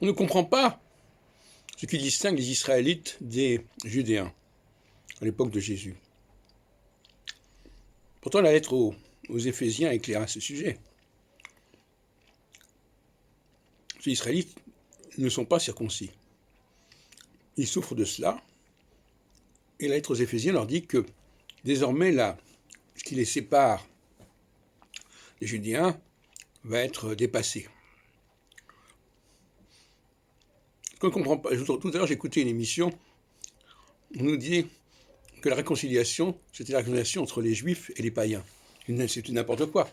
On ne comprend pas ce qui distingue les Israélites des Judéens à l'époque de Jésus. Pourtant, la lettre aux Éphésiens éclaire à ce sujet. Les Israélites ne sont pas circoncis. Ils souffrent de cela. Et la lettre aux Éphésiens leur dit que désormais, ce qui les sépare des Judéens va être dépassé. Ce qu'on ne comprend pas, tout à l'heure j'ai écouté une émission, on nous dit que la réconciliation, c'était la réconciliation entre les Juifs et les païens. C'est n'importe quoi.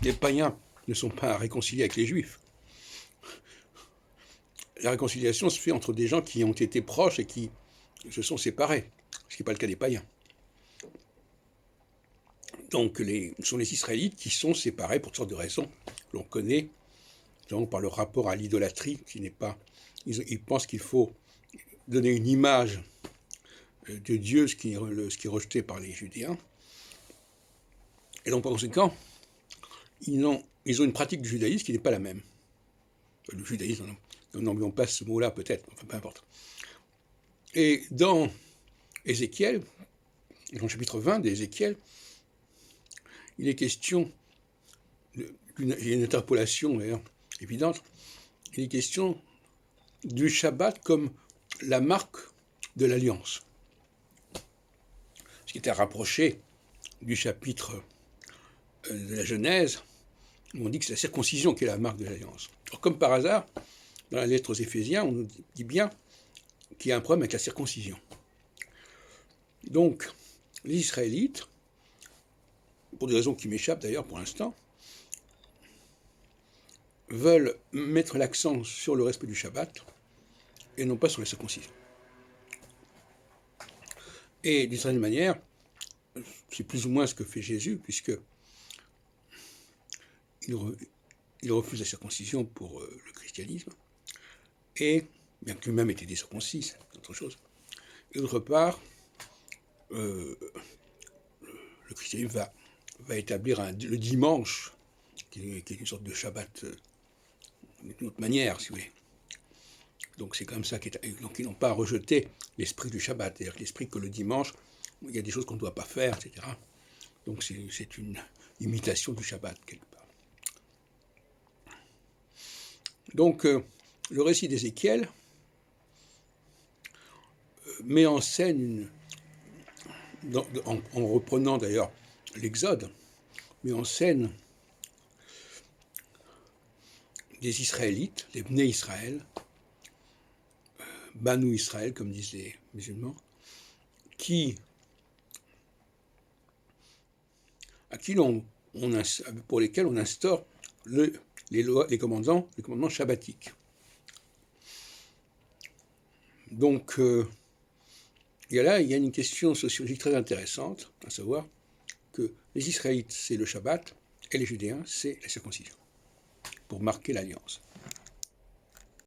Les païens ne sont pas réconciliés avec les Juifs. La réconciliation se fait entre des gens qui ont été proches et qui se sont séparés, ce qui n'est pas le cas des païens. Donc, ce sont les Israélites qui sont séparés pour toutes sortes de raisons. L'on connaît, donc, par le rapport à l'idolâtrie, qui n'est pas... Ils pensent qu'il faut donner une image de Dieu, ce qui est rejeté par les Judéens. Et donc, par conséquent, ils ont une pratique du judaïsme qui n'est pas la même. Le judaïsme, nous n'emmenons pas ce mot-là, peut-être, enfin, peu importe. Et dans Ézéchiel, dans le chapitre 20 d'Ézéchiel, il est question, il y a une interpolation d'ailleurs évidente, il est question du Shabbat comme la marque de l'alliance. Ce qui était rapproché du chapitre de la Genèse, où on dit que c'est la circoncision qui est la marque de l'alliance. Alors, comme par hasard, dans la lettre aux Éphésiens, on nous dit bien qu'il y a un problème avec la circoncision. Donc, les Israélites, pour des raisons qui m'échappent d'ailleurs pour l'instant, veulent mettre l'accent sur le respect du Shabbat et non pas sur la circoncision. Et d'une certaine manière, c'est plus ou moins ce que fait Jésus, puisque il refuse la circoncision pour le christianisme, et bien que lui-même était des circoncis, c'est autre chose. Et d'autre part, le christianisme va établir le dimanche, qui est une sorte de Shabbat d'une autre manière, si vous voulez. Donc c'est comme ça donc ils n'ont pas rejeté l'esprit du Shabbat, c'est-à-dire l'esprit que le dimanche, il y a des choses qu'on ne doit pas faire, etc. Donc c'est une imitation du Shabbat, quelque part. Donc le récit d'Ézéchiel met en scène, en reprenant d'ailleurs l'Exode, met en scène des Israélites, les Bnei Israël, Banu Israël, comme disent les musulmans, pour lesquels on instaure les commandements shabbatiques. Donc, il y a une question sociologique très intéressante, à savoir que les Israélites, c'est le Shabbat, et les Judéens, c'est la circoncision, pour marquer l'alliance.